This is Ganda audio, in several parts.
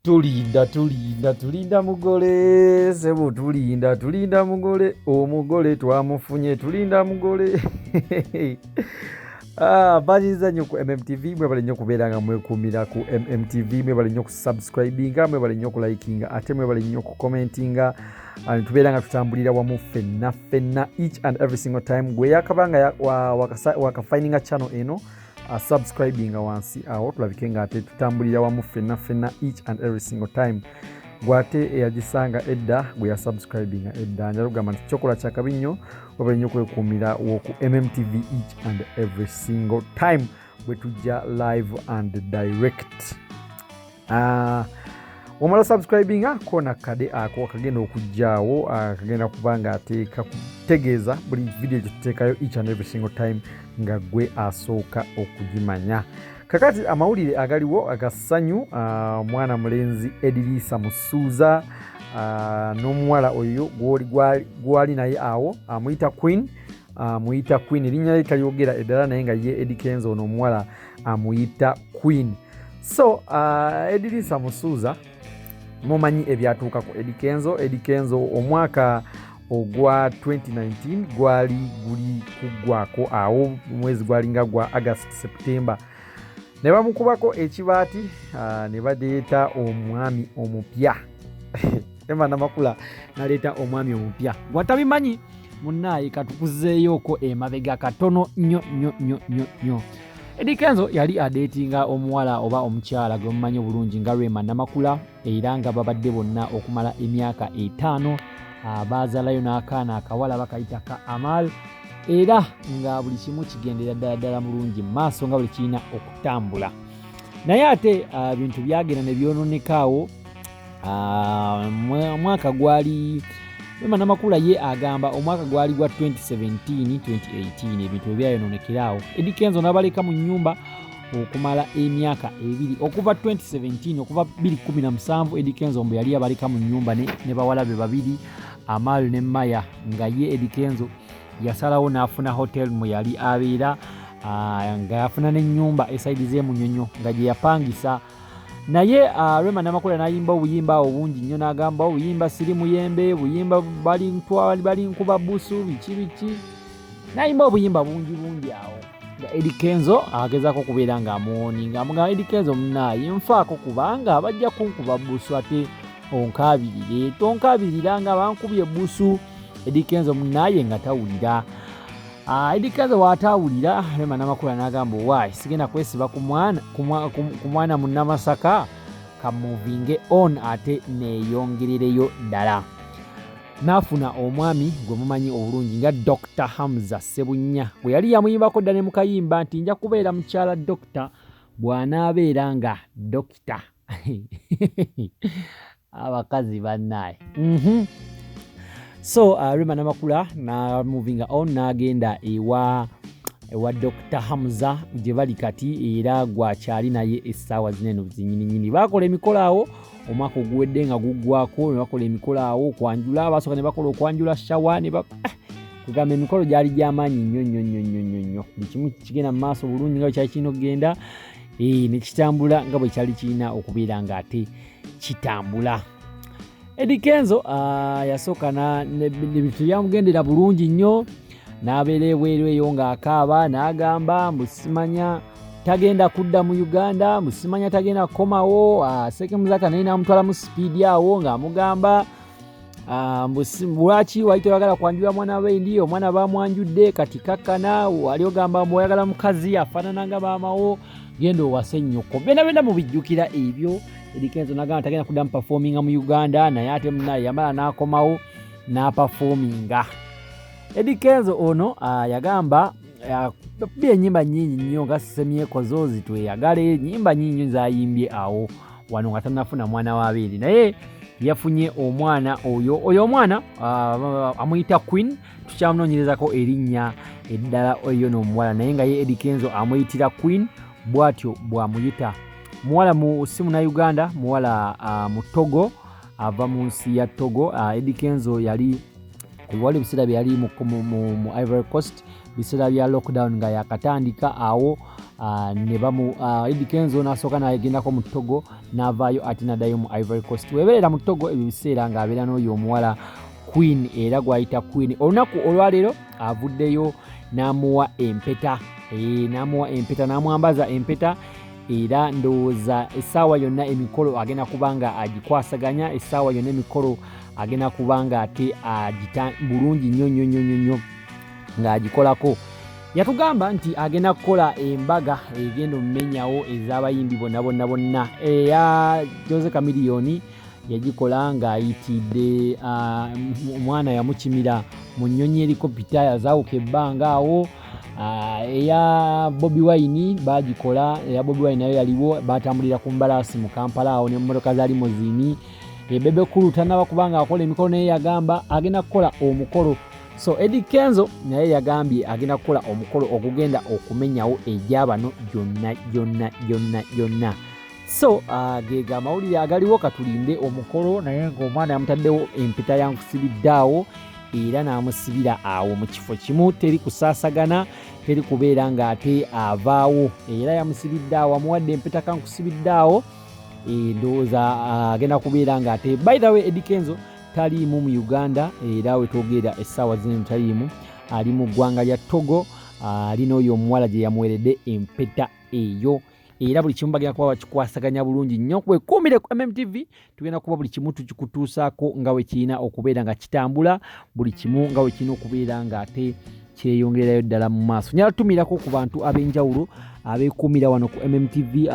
Tulinda mugole sebo tulinda mugole omugole twamufunye tulinda mugole bajiza nnyo ku MMTV mwe bali nnyo kubeeranga mwekumira ku MMTV mwe bali nnyo ku subscribinga mwe bali nnyo ku likinga ate mwe bali nnyo ku commentinga tubeeranga tutambulira wamu fenna each and every single time gwe yakabanga wakafindinga channel eno subscribing wansi awo tulabike nga ate tutambulira wamu fenna each and every single time gwate eyagisanga edda gwe ya subscribing edda njalugamba nti chokola kyakabi nnyo wabali nnyo kwekuumira woku MMTV each and every single time bwe tujja live and direct. Wamala subscribing kona kade ako akagenda okujjaawo akagenda kubanga ateeka kutegeeza buli video gyetuteekayo each and every single time nga gwe asooka okugimanya. Kakati amawulire agaliwo agassanyu mwana mulenzi Eddy Musuuza n'omuwala oyo gwali naye awo amuyita Queen erinnya lye talyogera eddala naye nga ye Eddy Kenzo n'omuwala amuyita Queen. So Eddy Musuuza mumanyi ebyatuuka ku Eddy Kenzo omwaka ogwa 2019 gwali guli kuggwako awo mwezi gwalinga gwa August September ne bamukubako ekibaati ne badeeta omwami omupya ema namakula naleeta omwami omupya gwatabimanyi munnaye katukuzeeyoko emabega katono nnyo. Eddy Kenzo yali adeetinga omuwala oba omukyala gwe mumanyi obulungi nga Rema Namakula era nga babadde bonna okumala emyaka 5 bazaalayo n'akaana akawala bakayita ka Amal era nga buli kimu kigendera ddala mulungi maaso nga buli kirina okutambula. Naye ate bintu byagenda ne byononekaawo omwaka gwali Rema Namakula ye agamba omwaka gwali gwa 2017-2018 ebintu byayononekerawo. Eddy Kenzo n'abaleka mu nnyumba okumala emyaka 2 okuva 2017 okuva 2017 Eddy Kenzo mbu yali abaleka mu nnyumba ne bawala be babiri Amal ne Maya nga ye Eddy Kenzo yasalawo n'afuna hotel mwe yali abeera nga yafuna n'ennyumba esaidize mu Nnyonyo nga gye yapangisa. Naye Rema Namakula n'ayimba obuyimba obungi nnyo n'agamba obuyimba siri muyembe buyimba bali nkuba busu biki n'ayimba obuyimba bungi awo. Eddy Kenzo agezaako kubeera ng'amuwoninga amugamba Eddy Kenzo munnaye nfaako kubanga bajja kunkuba busu ate onkaabirire tonkabirira nga bankubye busu. Eddy Kenzo munnaye nga tawulira. Eddy Kenzo waatawulira Rema Namakula n'agamba waayi sigenda kwesiba ku mwana munnamasaka kamuvinge on ate neeyongerereyo ddala. N'afuna omwami gwe mumanyi obulungi nga Dr. Hamza Sebunya bwe yali yamuyimbako ddala ne mu kayimba nti nja kubeera mukyala Dr. bw'anaabeera nga Dr. abakazi bannaye. So Rema Namakula na moving on n'agenda ewa Dr. Hamza gye bali kati era gwakyali naye essaawa zineno zinyininyini. Bakola emikola awo omwaka oguwedde nga guggwako ne bakola emikola awo okwanjula basooka ne bakola okwanjula shawa ne kugamba emikolo gyali gy'amaanyi nnyo buli kimu kigenda mu maaso bulungi nga bwe kyali kirina okugenda ne kitambula nga bwe kyali kirina okubeera ng'ate kitambula. Eddy Kenzo yasooka nebintu byamugendera bulungi nnyo n'abeera ebweru eyo ng'akaaba n'agamba mbusimanya tagenda kudda mu Uganda mbusimanya tagenda kukomawo. Sekemuzaka naye n'amutwala mu sipiidi awo ng'amugamba lwaki wali toyagala kwanjula mwana we ndi omwana bamwanjudde kati kakkana wali ogamba mbu oyagala mukazi afaanana nga maamawo genda owase nnyoko byonna mu bijjukira ebyo. Eddy Kenzo n'agamba tagenda kuddamu performinga mu Uganda naye ate munnaye yamala n'akomawo n'aperforminga. Eddy Kenzo ono yagamba yakubye ennyimba nnyingi nnyo nga Semyekozo zitweyagale ennyimba nnyingi zayimbye awo wano nga tannafuna mwana w'abeeri naye yafunye omwana oyo omwana amuyita Queen tukyamunoonyerezako erinnya eddala oyo n'omuwala naye nga ye Eddy Kenzo amuyitira Queen bw'atyo bw'amuyita. Muwala si Munnayuganda muwala mu Togo ava mu nsi ya Togo. Eddy Kenzo yali wali biseera byali mu Ivory Coast biseera bya lockdown nga yakatandika awo ne bamu Eddy Kenzo n'asooka n'agendako mu Togo n'avaayo ate n'addayo mu Ivory Coast. Weebeerera mu Togo ebyo biseera ng'abeera n'oyo omuwala Queen era gw'ayita Queen. Olunaku olwaleero avuddeyo n'amuwa empeta. N'amuwa empeta, n'amwambaza empeta era ndowooza essaawa yonna emikolo agenda kubanga agikwasaganya, essaawa yonna emikolo agenda kubanga ate agita bulungi nnyo ng'agikolako. Yatugamba nti agenda kukola embaga egenda omumenyawo ez'abayimbi bonna eya Jose Chameleone yagikola ng'ayitidde omwana yamukimira mu nnyonyi helikopita yazaawuka ebbanga awo. Eya Bobi Wine bagikola, eya Bobi Wine nayo yaliwo, batambulira ku mbalaasi mu Kampala awo n'emmotoka za limousine. Bebe Kulu tanaba kubanga akola emikolo naye yagamba agenda kukola omukolo. So Eddy Kenzo naye yagambye agenda kukola omukolo okugenda okumenyawo egyabano gyonna. So gega amawulire agaliwo katulinde omukolo naye ng'omwana yamutaddewo empeta yankusibiddeawo era n'amusibira awo mu kifo kimu, teri kusaasagana, teri kubeera ng'ate avaawo, era yamusibidde awo, amuwadde empeta kankusibidde awo. Ndowooza agenda kubeera ng'ate. By the way, Eddy Kenzo taliimu mu Uganda era we twogera essaawa zino taliimu, ali mu ggwanga lya Togo, ali n'oyo omuwala gye yamuweredde empeta eyo. Era buli kimu bagenda kuba bakikwasaganya bulungi nnyo. Weekuumire ku MMTV, tugenda kuba buli kimu tukikutuusaako nga we kirina okubeera nga kitambula, buli kimu nga we kirina okubeera ng'ate kyeyongererayo ddala mu maaso. Nyala tutumirako ku bantu ab'enjawulo abeekuumira wano ku MMTV,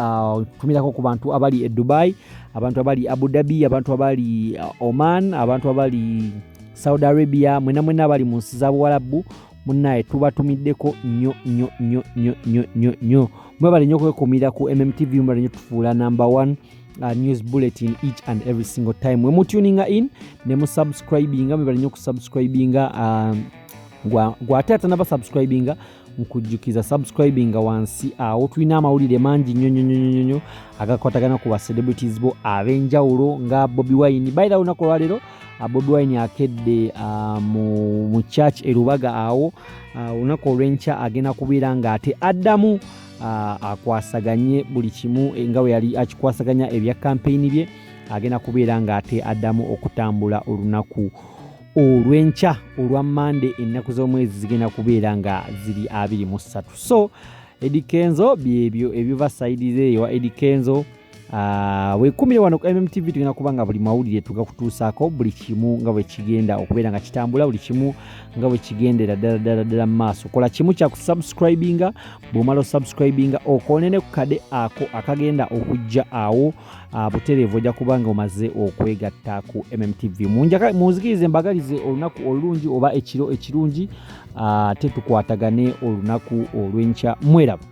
tutumirako ku bantu abali e Dubai, abantu abali Abu Dhabi, abantu abali Oman, abantu abali Saudi Arabia, mwena abali mu nsi za Buwarabu, munnaye tubatumiddeko nnyo. Mwebale nnyo kwekuumira ku MMTV, mwebale nnyo tufuula number 1 news bulletin each and every single time. Mwe mutuninga in ne musubscribinga, mwebale nnyo kusubscribinga. Gw'ate atanaba subscribinga nkujjukiza subscribinga wansi awo. Tulina amawulire mangi nnyo agakwatagana ku ba celebrities bo ab'enjawulo nga Bobi Wine. By the way, olunaku olwaleero Bobi Wine akedde mu church e Lubaga awo. Olunaku olw'enkya agenda kubeera ng'ate addamu akwasaganye buli kimu nga we yali akikwasaganya ebya campaign bye, agenda kubeera ng'ate addamu okutambula olunaku olw'enkya olwa Monday. Ennaku z'omwezi zigenda kubeera nga ziri 23. So Eddy Kenzo byebyo ebiva side ewa Eddy Kenzo. Weekuumire wano ku MMTV, tugenda kubanga buli mawulire tugakutuusaako, buli kimu nga bwe kigenda okubeera nga kitambula, buli kimu nga bwe kigendera ddala mu maaso. Kola kimu kya kusubscribinga, bw'omala osubscribinga okoonene ku kade ako akagenda okujja awo, butereevu ojja kubanga omaze okwegatta ku MMTV. Munzikirize mbagalize olunaku olulungi oba ekiro ekirungi, ate tukwatagane olunaku olw'enkya. Mweraba.